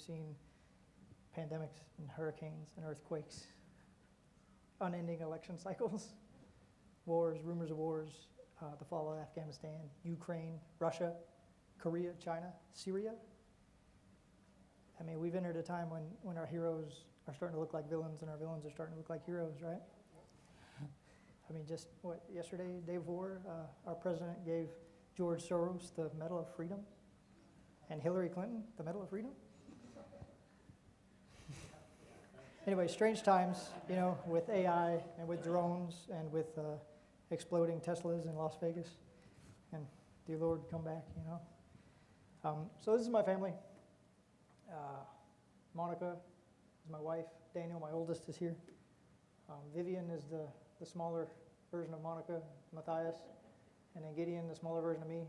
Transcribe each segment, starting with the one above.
seen pandemics and hurricanes and earthquakes, unending election cycles, wars, rumors of wars, the fall of Afghanistan, Ukraine, Russia, Korea, China, Syria. I mean, we've entered a time when our heroes are starting to look like villains and our villains are starting to look like heroes, right? I mean, just yesterday, day before, our president gave George Soros the Medal of Freedom and Hillary Clinton the Medal of Freedom. Anyway, strange times, with AI and with drones and with exploding Teslas in Las Vegas. And dear Lord, come back, So this is my family. Monica is my wife. Daniel, my oldest, is here. Vivian is the smaller version of Monica. Matthias, and then Gideon, the smaller version of me,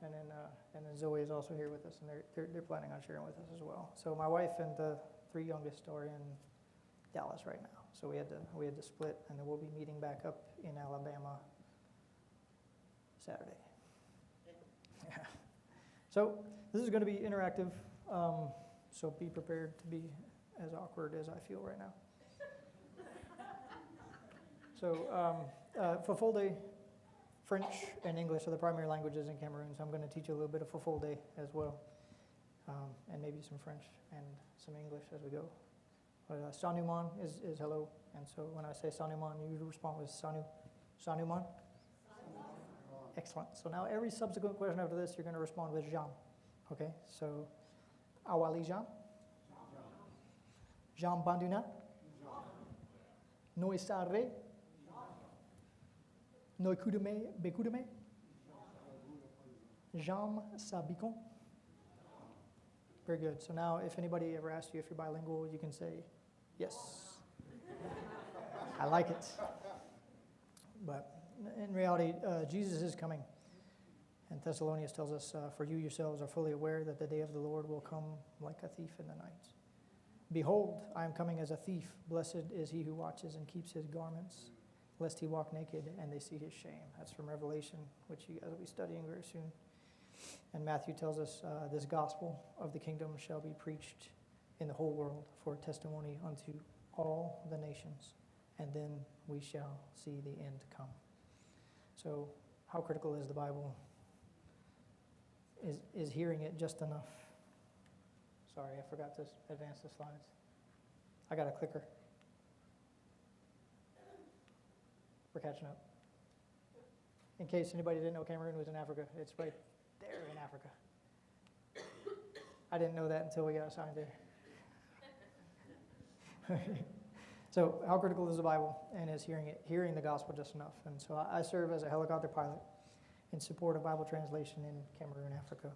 and then Zoe is also here with us, and they're planning on sharing with us as well. So my wife and the 3 youngest are in Dallas right now. So we had to split, and then we'll be meeting back up in Alabama Saturday. Yeah. So this is going to be interactive. So be prepared to be as awkward as I feel right now. So for full day, French and English are the primary languages in Cameroon, so I'm going to teach you a little bit of for full day as well, and maybe some French and some English as we go. But Sanuman is hello, and so when I say Sanuman, you respond with Sanuman. Excellent. So now every subsequent question after this, you're going to respond with Jean. Okay, so Awali Jean? Jean Banduna? Noi Sarre? Noi Kudeme Bekudeme? Jean Sabicon? Very good. So now if anybody ever asks you if you're bilingual, you can say, yes. I like it. But in reality, Jesus is coming. And Thessalonians tells us, for you yourselves are fully aware that the day of the Lord will come like a thief in the night. Behold, I am coming as a thief. Blessed is he who watches and keeps his garments, lest he walk naked and they see his shame. That's from Revelation, which you guys will be studying very soon. And Matthew tells us this gospel of the kingdom shall be preached in the whole world for a testimony unto all the nations, and then we shall see the end come. So how critical is the Bible? Is hearing it just enough? Sorry, I forgot to advance the slides. I got a clicker. We're catching up. In case anybody didn't know, Cameroon was in Africa. It's right there in Africa. I didn't know that until we got assigned there. So how critical is the Bible, and is hearing the gospel just enough? And so I serve as a helicopter pilot in support of Bible translation in Cameroon, Africa,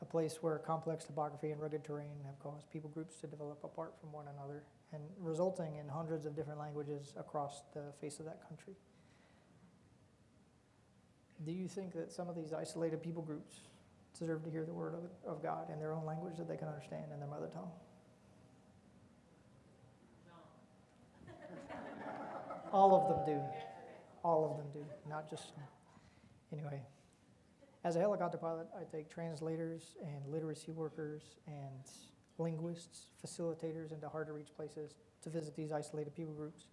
a place where complex topography and rugged terrain have caused people groups to develop apart from one another, and resulting in hundreds of different languages across the face of that country. Do you think that some of these isolated people groups deserve to hear the word of God in their own language that they can understand in their mother tongue? All of them do. All of them do, not just some. Anyway, as a helicopter pilot, I take translators and literacy workers and linguists, facilitators into hard-to-reach places to visit these isolated people groups,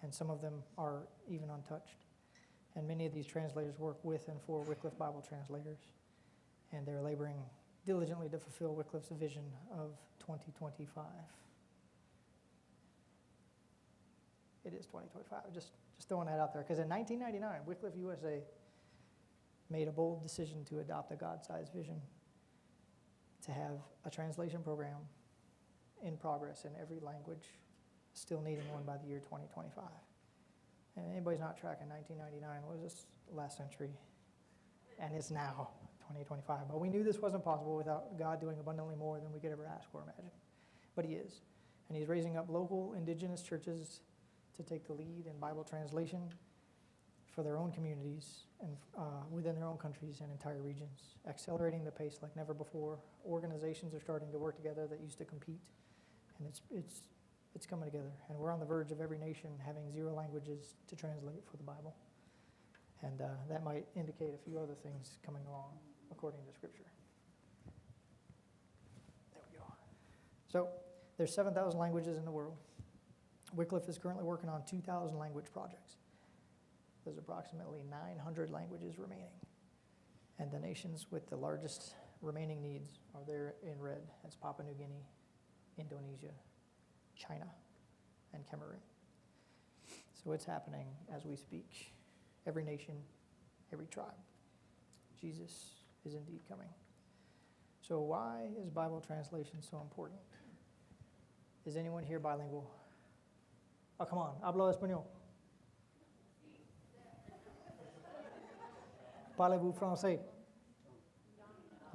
and some of them are even untouched. And many of these translators work with and for Wycliffe Bible Translators, and they're laboring diligently to fulfill Wycliffe's vision of 2025. It is 2025, just throwing that out there, because in 1999, Wycliffe USA made a bold decision to adopt a God-sized vision to have a translation program in progress in every language, still needing one by the year 2025. And anybody's not tracking 1999, what was this, last century? And it's now 2025. But we knew this wasn't possible without God doing abundantly more than we could ever ask or imagine. But he is. And he's raising up local indigenous churches to take the lead in Bible translation for their own communities and within their own countries and entire regions, accelerating the pace like never before. Organizations are starting to work together that used to compete, and it's coming together. And we're on the verge of every nation having 0 languages to translate for the Bible. And that might indicate a few other things coming along according to Scripture. There we go. So there's 7,000 languages in the world. Wycliffe is currently working on 2,000 language projects. There's approximately 900 languages remaining. And the nations with the largest remaining needs are there in red. It's Papua New Guinea, Indonesia, China, and Cameroon. So it's happening as we speak. Every nation, every tribe. Jesus is indeed coming. So why is Bible translation so important? Is anyone here bilingual? Oh, come on. Hablo español. Parlez-vous français?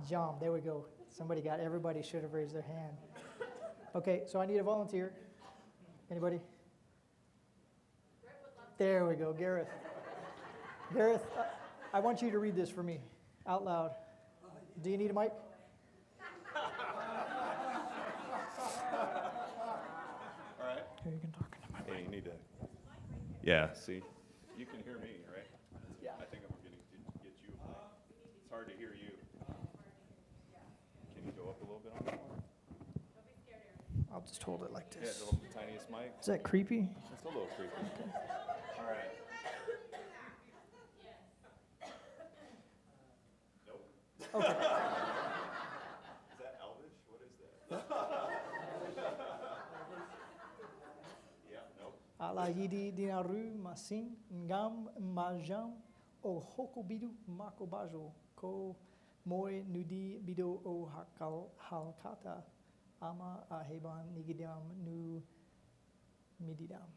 Jean, there we go. Everybody should have raised their hand. Okay, so I need a volunteer. Anybody? There we go, Gareth. Gareth, I want you to read this for me out loud. Do you need a mic? All right. Here, you can talk into my mic. Hey, you need to. Yeah, see? You can hear me, right? Yeah. I think I'm beginning to get you. It's hard to hear you. Can you go up a little bit on that one? I'll just hold it like Yeah, this. the little tiniest mic. Is that creepy? It's a little creepy. All right. Nope. Okay. Is that Elvish? What is that? Yeah, nope. Ala yidi dinaru masin ngam majam o hokobidu makobajo ko moi nudi bido o hakal halkata ama aheban nigidam nu mididam.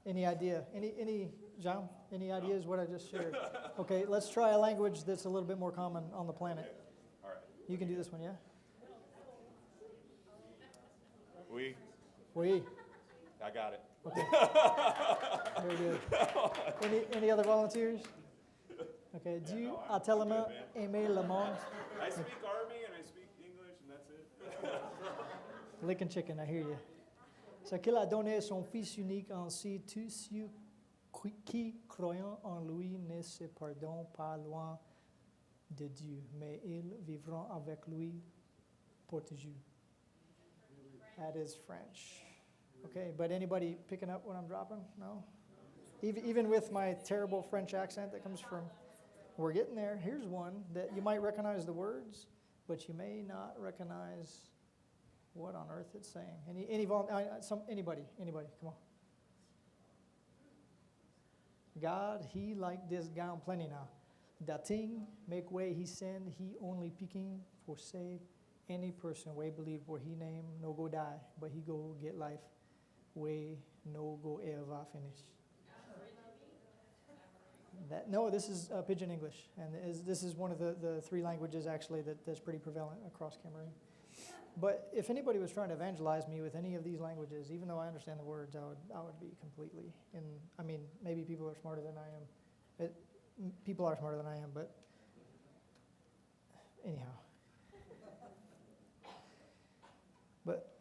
Any idea? Any Jean? Any ideas what I just shared? Okay, let's try a language that's a little bit more common on the planet. All right. You can do this one, yeah? We. I got it. Okay. Very good. Any other volunteers? Okay. Do you atelema aimer le monde? I speak Army and I speak English and that's it. Lick and chicken, I hear you. Ce qu'il a donné son Fils unique ainsi tous ceux qui croyant en lui ne se perdront pas loin de Dieu, mais ils vivront avec lui pour toujours. That is French. Okay, but anybody picking up what I'm dropping? No? Even with my terrible French accent that comes from, we're getting there. Here's one that you might recognize the words, but you may not recognize what on earth it's saying. Anybody, come on. God, he like this gown plenty now. That thing make way he send, he only picking for say any person way believe where he name no go die, but he go get life way no go ever finish. No, this is Pidgin English, and this is one of the three languages actually that's pretty prevalent across Cameroon. But if anybody was trying to evangelize me with any of these languages, even though I understand the words, I would be completely maybe people are smarter than I am. People are smarter than I am, but anyhow. But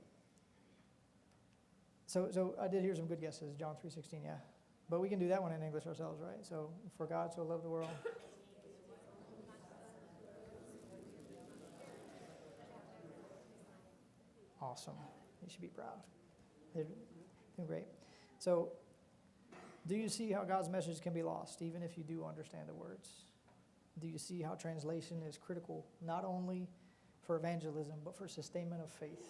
so I did hear some good guesses, John 3:16, yeah. But we can do that one in English ourselves, right? So, for God so loved the world. Awesome. You should be proud. They're doing great. So, do you see how God's message can be lost, even if you do understand the words? Do you see how translation is critical, not only for evangelism, but for sustainment of faith,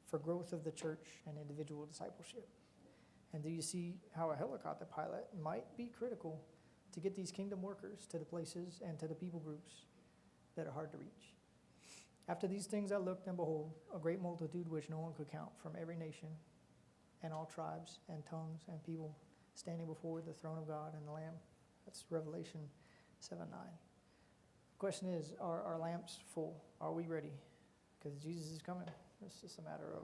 for growth of the church and individual discipleship? And do you see how a helicopter pilot might be critical to get these kingdom workers to the places and to the people groups that are hard to reach? After these things I looked, and behold, a great multitude which no one could count, from every nation and all tribes and tongues and people, standing before the throne of God and the Lamb. That's Revelation 7:9. The question is, are our lamps full? Are we ready? Because Jesus is coming. It's just a matter of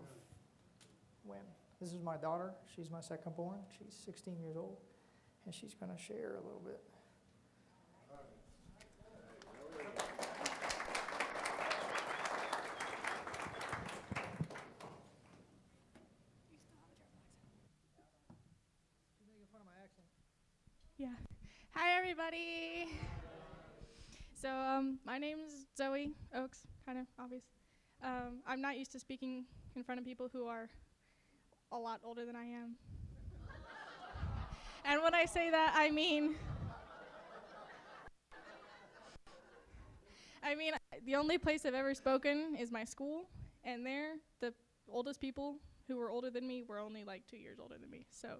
when. This is my daughter. She's my second born. She's 16 years old, and she's going to share a little bit. She's making fun of my accent. Yeah. Hi, everybody. So my name is Zoe Oakes, kind of obvious. I'm not used to speaking in front of people who are a lot older than I am. And when I say that, I mean, the only place I've ever spoken is my school, and there, the oldest people who were older than me were only like 2 years older than me. So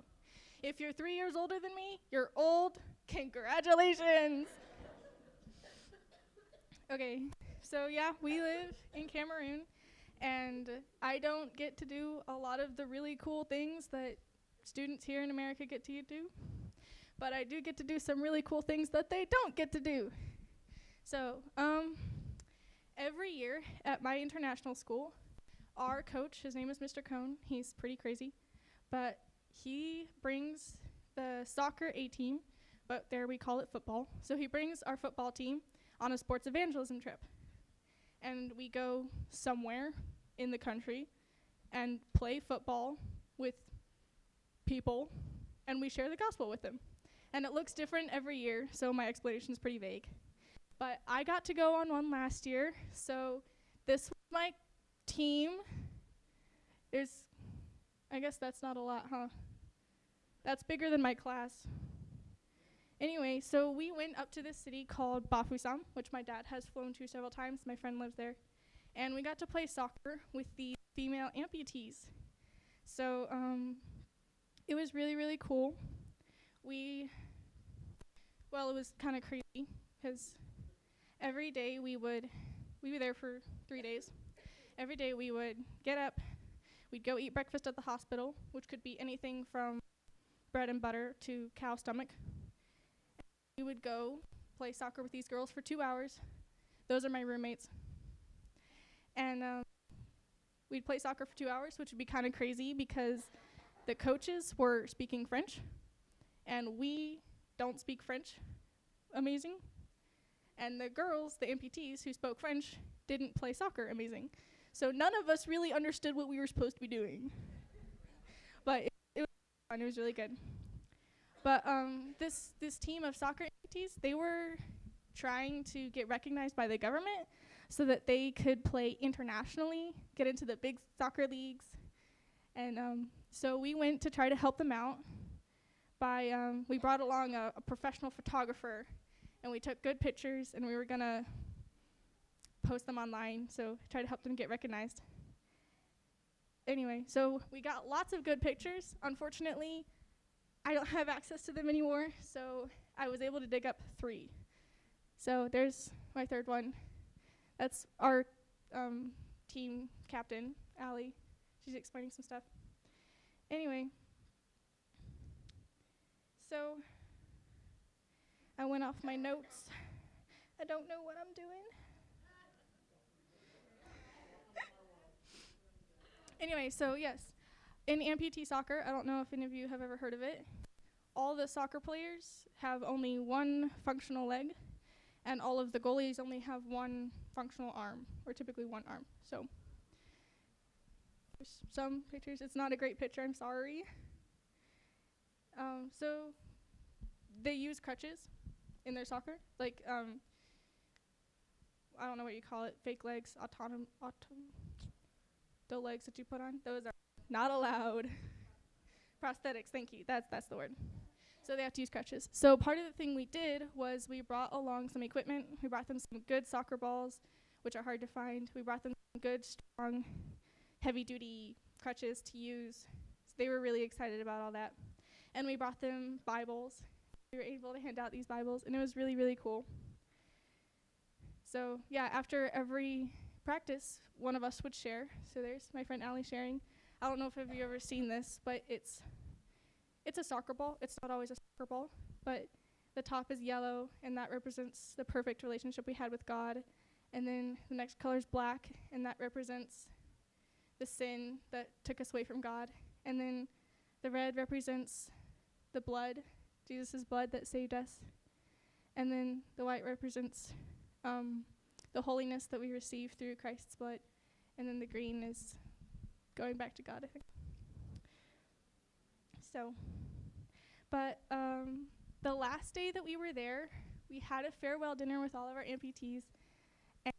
if you're 3 years older than me, you're old. Congratulations. Okay, so yeah, we live in Cameroon, and I don't get to do a lot of the really cool things that students here in America get to do, but I do get to do some really cool things that they don't get to do. So, every year at my international school, our coach, his name is Mr. Cohn, he's pretty crazy, but he brings the soccer A team, but there we call it football. So he brings our football team on a sports evangelism trip. And we go somewhere in the country and play football with people, and we share the gospel with them. And it looks different every year, so my explanation is pretty vague. But I got to go on one last year, so this was my team. I guess that's not a lot, huh? That's bigger than my class. Anyway, so we went up to this city called Bafoussam, which my dad has flown to several times. My friend lives there. And we got to play soccer with the female amputees. So it was really, really cool. It was kind of crazy because every day we were there for 3 days. Every day we would get up, we'd go eat breakfast at the hospital, which could be anything from bread and butter to cow stomach. We would go play soccer with these girls for 2 hours. Those are my roommates. And we'd play soccer for 2 hours, which would be kind of crazy because the coaches were speaking French, and we don't speak French amazing. And the girls, the amputees who spoke French, didn't play soccer amazing. So none of us really understood what we were supposed to be doing. But it was fun. It was really good. But this team of soccer amputees, they were trying to get recognized by the government so that they could play internationally, get into the big soccer leagues. And so we went to try to help them out by, we brought along a professional photographer, and we took good pictures, and we were going to post them online, so try to help them get recognized. Anyway, so we got lots of good pictures. Unfortunately, I don't have access to them anymore, so I was able to dig up 3. So there's my third one. That's our team captain, Allie. She's explaining some stuff. Anyway, so I went off my notes. I don't know what I'm doing. Anyway, so yes, in amputee soccer, I don't know if any of you have ever heard of it, all the soccer players have only one functional leg, and all of the goalies only have one functional arm, or typically one arm. So there's some pictures. It's not a great picture, I'm sorry. So they use crutches in their soccer, like I don't know what you call it, fake legs, the legs that you put on. Those are not allowed. Prosthetics, thank you. That's the word. So they have to use crutches. So part of the thing we did was we brought along some equipment. We brought them some good soccer balls, which are hard to find. We brought them some good, strong, heavy-duty crutches to use. So they were really excited about all that. And we brought them Bibles. We were able to hand out these Bibles, and it was really, really cool. So yeah, after every practice, one of us would share. So there's my friend Allie sharing. I don't know if have you ever seen this, but it's a soccer ball. It's not always a soccer ball, but the top is yellow, and that represents the perfect relationship we had with God. And then the next color is black, and that represents the sin that took us away from God. And then the red represents the blood, Jesus' blood that saved us. And then the white represents the holiness that we receive through Christ's blood. And then the green is going back to God, I think. So, but the last day that we were there, we had a farewell dinner with all of our amputees,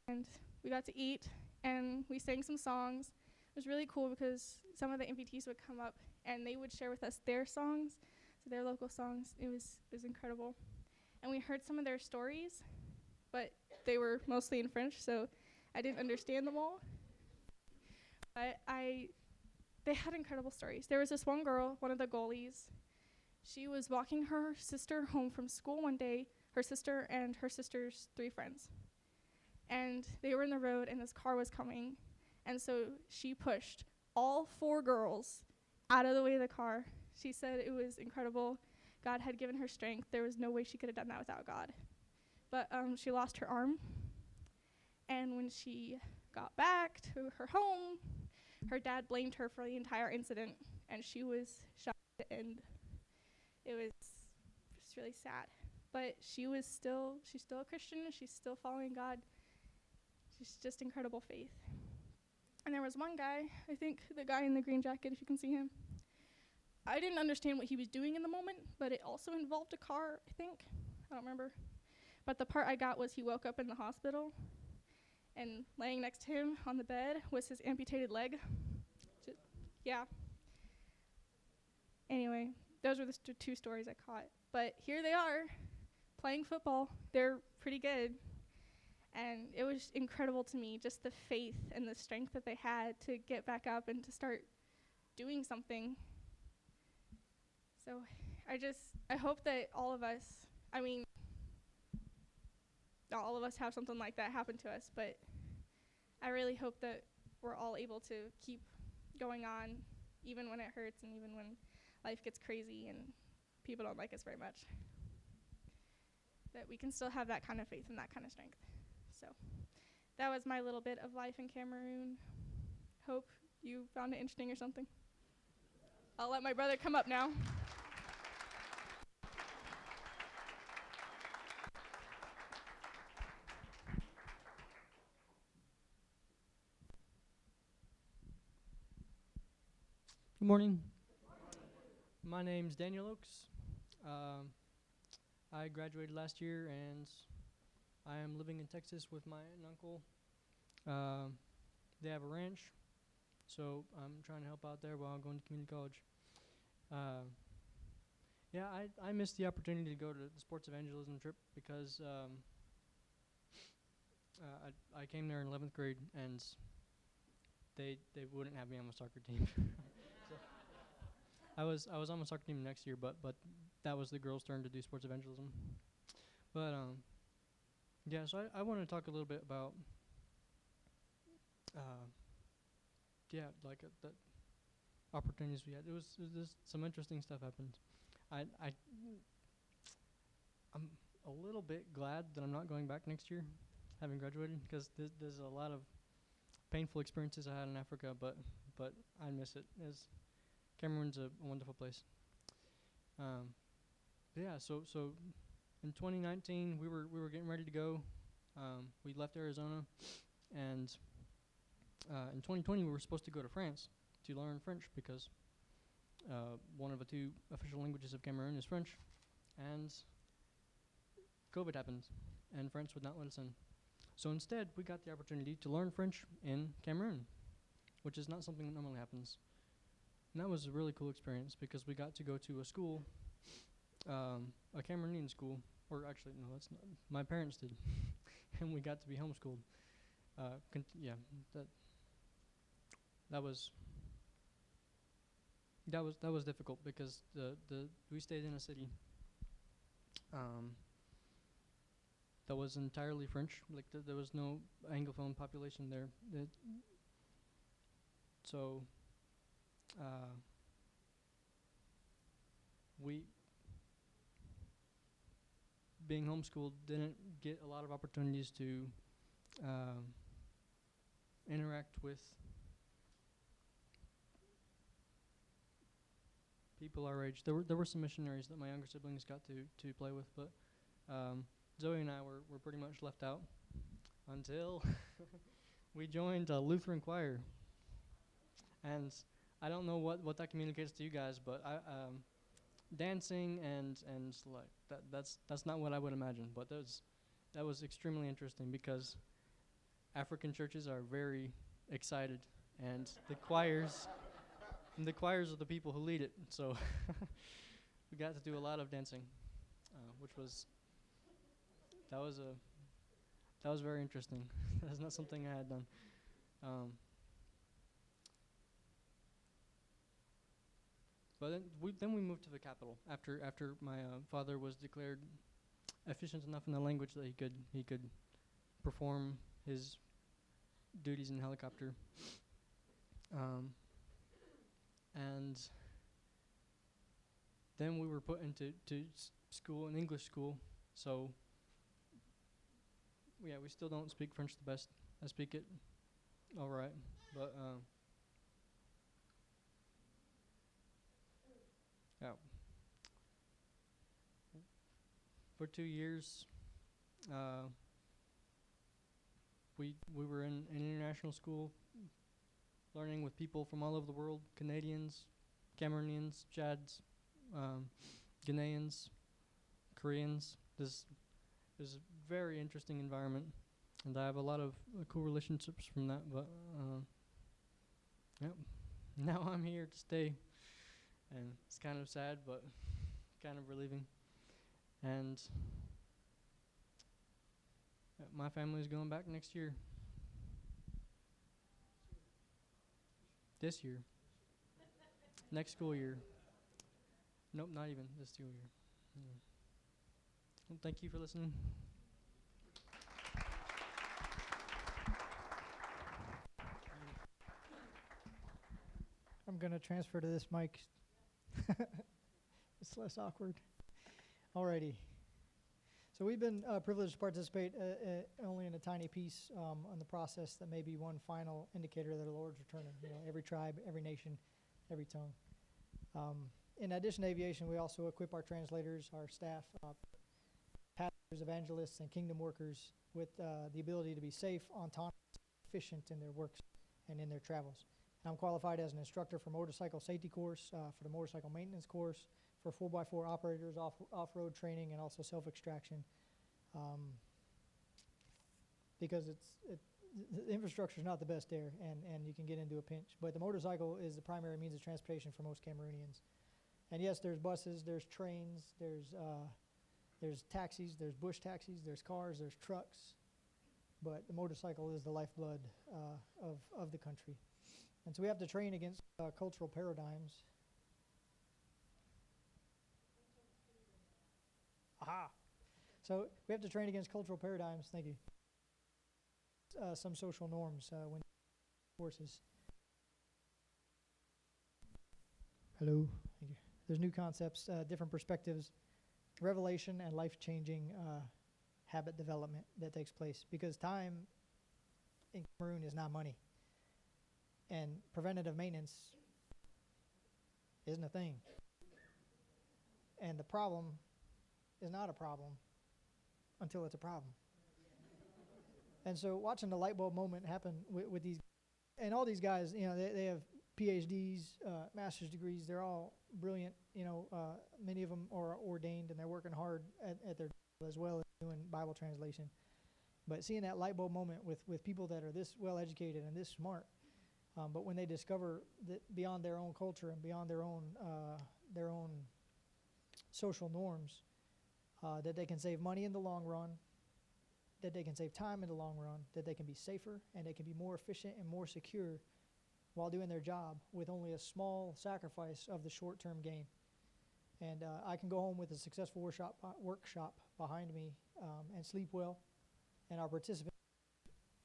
and we got to eat, and we sang some songs. It was really cool because some of the invitees would come up and they would share with us their songs, so their local songs. It was incredible. And we heard some of their stories, but they were mostly in French, so I didn't understand them all. But they had incredible stories. There was this one girl, one of the goalies. She was walking her sister home from school one day, her sister and her sister's 3 friends. And they were in the road, and this car was coming. And so she pushed all 4 girls out of the way of the car. She said it was incredible. God had given her strength. There was no way she could have done that without God. But she lost her arm. And when she got back to her home, her dad blamed her for the entire incident, and she was shocked, and it was just really sad. But she's still a Christian, and she's still following God. She's just incredible faith. And there was one guy, I think the guy in the green jacket, if you can see him. I didn't understand what he was doing in the moment, but it also involved a car, I think. I don't remember. But the part I got was he woke up in the hospital, and laying next to him on the bed was his amputated leg. Yeah. Anyway, those were the 2 stories I caught. But here they are, playing football. They're pretty good. And it was incredible to me, just the faith and the strength that they had to get back up and to start doing something. So I hope that all of us, not all of us have something like that happen to us, but I really hope that we're all able to keep going on, even when it hurts and even when life gets crazy and people don't like us very much. That we can still have that kind of faith and that kind of strength. So that was my little bit of life in Cameroon. Hope you found it interesting or something. I'll let my brother come up now. Good morning. My name's Daniel Oakes. I graduated last year, and I am living in Texas with my aunt and uncle. They have a ranch, so I'm trying to help out there while I'm going to community college. I missed the opportunity to go to the sports evangelism trip because I came there in 11th grade, and they wouldn't have me on the soccer team. I was on the soccer team next year, but that was the girls' turn to do sports evangelism. But so I want to talk a little bit about the opportunities we had. It was some interesting stuff happened. I'm a little bit glad that I'm not going back next year, having graduated, because there's a lot of painful experiences I had in Africa, but I miss it. Cameroon's a wonderful place. So in 2019 we were getting ready to go. We left Arizona, and in 2020 we were supposed to go to France to learn French because one of the 2 official languages of Cameroon is French, and COVID happened, and France would not let us in. So instead, we got the opportunity to learn French in Cameroon, which is not something that normally happens. And that was a really cool experience because we got to go to a school, a Cameroonian school, or actually, no, that's not. My parents did, and we got to be homeschooled. That was difficult because we stayed in a city that was entirely French. Like there was no Anglophone population there. We, being homeschooled, didn't get a lot of opportunities to interact with people our age. There were some missionaries that my younger siblings got to play with, but Zoe and I were pretty much left out until we joined a Lutheran choir. And I don't know what that communicates to you guys, but dancing and like that's not what I would imagine. But that was extremely interesting because African churches are very excited, and the choirs are the people who lead it. So we got to do a lot of dancing, which was that was very interesting. That's not something I had done. But then we moved to the capital after my father was declared efficient enough in the language that he could perform his duties in helicopter. And then we were put into school, an English school. So yeah, we still don't speak French the best. I speak it all right, but yeah. For 2 years, we were in an international school, learning with people from all over the world: Canadians, Cameroonians, Chads, Ghanaians, Koreans. This is a very interesting environment, and I have a lot of cool relationships from that. But yep, now I'm here to stay, and it's kind of sad, but kind of relieving. And my family is going back next year. This year. Next school year. Nope, not even this school year. Yeah. Well, thank you for listening. I'm going to transfer to this mic. It's less awkward. Alrighty. So we've been privileged to participate only in a tiny piece on the process that may be one final indicator that the Lord's returning. You know, every tribe, every nation, every tongue. In addition to aviation, we also equip our translators, our staff, pastors, evangelists, and kingdom workers with the ability to be safe, autonomous, efficient in their works and in their travels. I'm qualified as an instructor for motorcycle safety course, for the motorcycle maintenance course, for 4x4 operators, off-road training, and also self-extraction. Because the infrastructure is not the best there, and you can get into a pinch. But the motorcycle is the primary means of transportation for most Cameroonians. And yes, there's buses, there's trains, there's taxis, there's bush taxis, there's cars, there's trucks. But the motorcycle is the lifeblood of the country. And so we have to train against cultural paradigms. Aha! So we have to train against cultural paradigms, thank you. Some social norms when forces. Hello, thank you. There's new concepts, different perspectives, revelation, and life-changing habit development that takes place. Because time in Cameroon is not money. And preventative maintenance isn't a thing. And the problem is not a problem until it's a problem. And so watching the light bulb moment happen with these, and all these guys, you know, they have PhDs, master's degrees, they're all brilliant, you know, many of them are ordained and they're working hard at their job as well as doing Bible translation. But seeing that light bulb moment with people that are this well educated and this smart, but when they discover that beyond their own culture and beyond their own social norms, that they can save money in the long run, that they can save time in the long run, that they can be safer and they can be more efficient and more secure while doing their job with only a small sacrifice of the short-term gain. And I can go home with a successful workshop behind me and sleep well, and our participants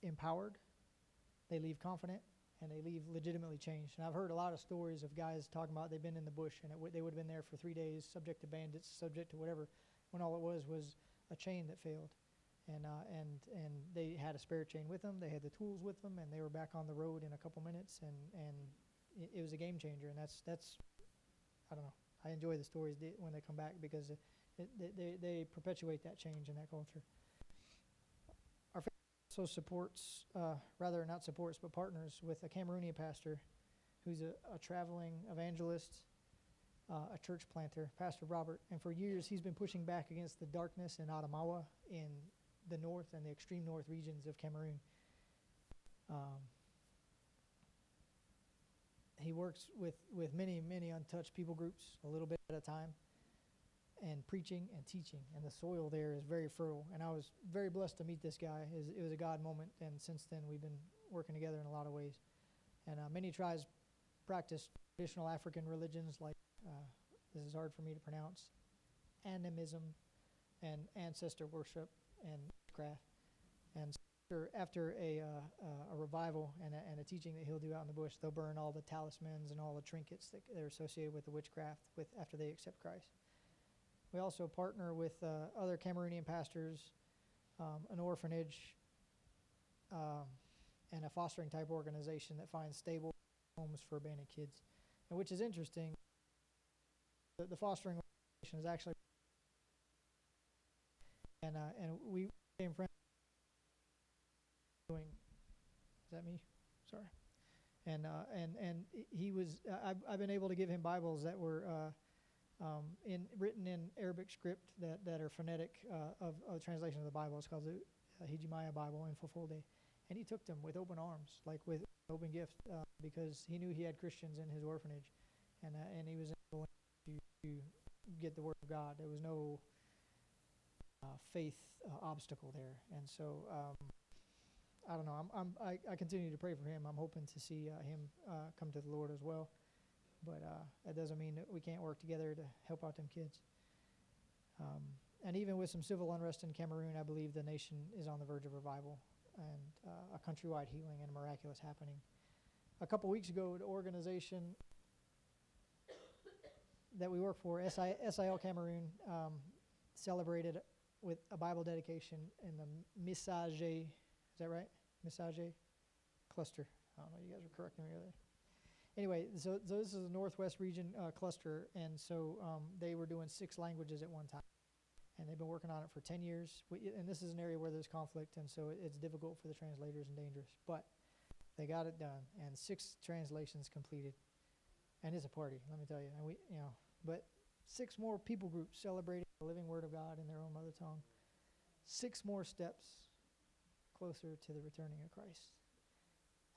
empowered, they leave confident, and they leave legitimately changed. And I've heard a lot of stories of guys talking about they've been in the bush and they would have been there for 3 days, subject to bandits, subject to whatever, when all it was a chain that failed. And they had a spare chain with them, they had the tools with them, and they were back on the road in a couple minutes, and it was a game changer. And that's I don't know, I enjoy the stories when they come back because they perpetuate that change in that culture. Our family also supports, rather not supports, but partners with a Cameroonian pastor who's a traveling evangelist, a church planter, Pastor Robert. And for years, he's been pushing back against the darkness in Adamawa in the north and the extreme north regions of Cameroon. He works with many, many untouched people groups a little bit at a time, and preaching and teaching. And the soil there is very fertile. And I was very blessed to meet this guy. It was a God moment, and since then we've been working together in a lot of ways. And many tribes practice traditional African religions like, this is hard for me to pronounce, animism and ancestor worship and witchcraft. And after a revival and a teaching that he'll do out in the bush, they'll burn all the talismans and all the trinkets that are associated with the witchcraft after they accept Christ. We also partner with other Cameroonian pastors, an orphanage, and a fostering type organization that finds stable homes for abandoned kids. And which is interesting, the fostering organization is actually, and we became friends. Is that me? Sorry. And he was. I've been able to give him Bibles that were written in Arabic script that are phonetic of translation of the Bible. It's called the Hijimaya Bible in Fulfulde. And he took them with open arms, like with open gift, because he knew he had Christians in his orphanage, and he was able to get the word of God. There was no faith obstacle there, and so I don't know. I continue to pray for him. I'm hoping to see him come to the Lord as well, but that doesn't mean that we can't work together to help out them kids. And even with some civil unrest in Cameroon, I believe the nation is on the verge of revival and a countrywide healing and a miraculous happening. A couple weeks ago, the organization that we work for, SIL Cameroon, celebrated with a Bible dedication in the Message, is that right? Message cluster. I don't know, you guys are correcting me earlier. Anyway, so this is a Northwest region cluster, and so they were doing 6 languages at one time. And they've been working on it for 10 years. And this is an area where there's conflict, and so it's difficult for the translators and dangerous. But they got it done, and 6 translations completed. And it's a party, let me tell you. And but 6 more people groups celebrating the living Word of God in their own mother tongue. 6 more steps closer to the returning of Christ.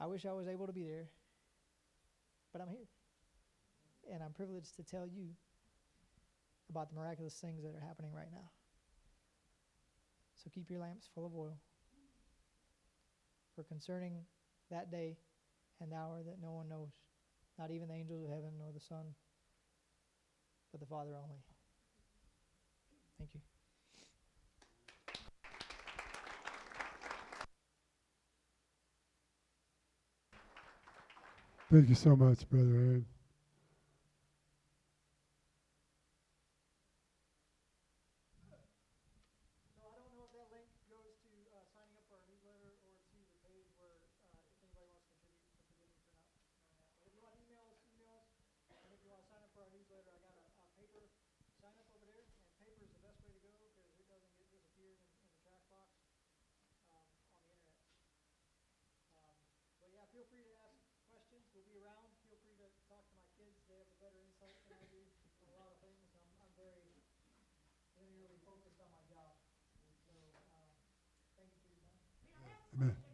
I wish I was able to be there, but I'm here. And I'm privileged to tell you about the miraculous things that are happening right now. So keep your lamps full of oil, for concerning that day and hour that no one knows, not even the angels of heaven nor the Son, but the Father only. Thank you. Thank you so much, Brother Aaron. So I don't know if that link goes to signing up for our newsletter or to the page where if anybody wants to contribute, but forgive me for not knowing that. But if you want to email us. And if you want to sign up for our newsletter, I got a paper sign up over there, and paper is the best way to go because it doesn't get disappeared in the trash box on the internet. But yeah, feel free to ask questions. We'll be around. Feel free to talk to my kids. They have a better insight than I do on a lot of things. I'm very linearly focused on my job. So thank you for your time. Amen.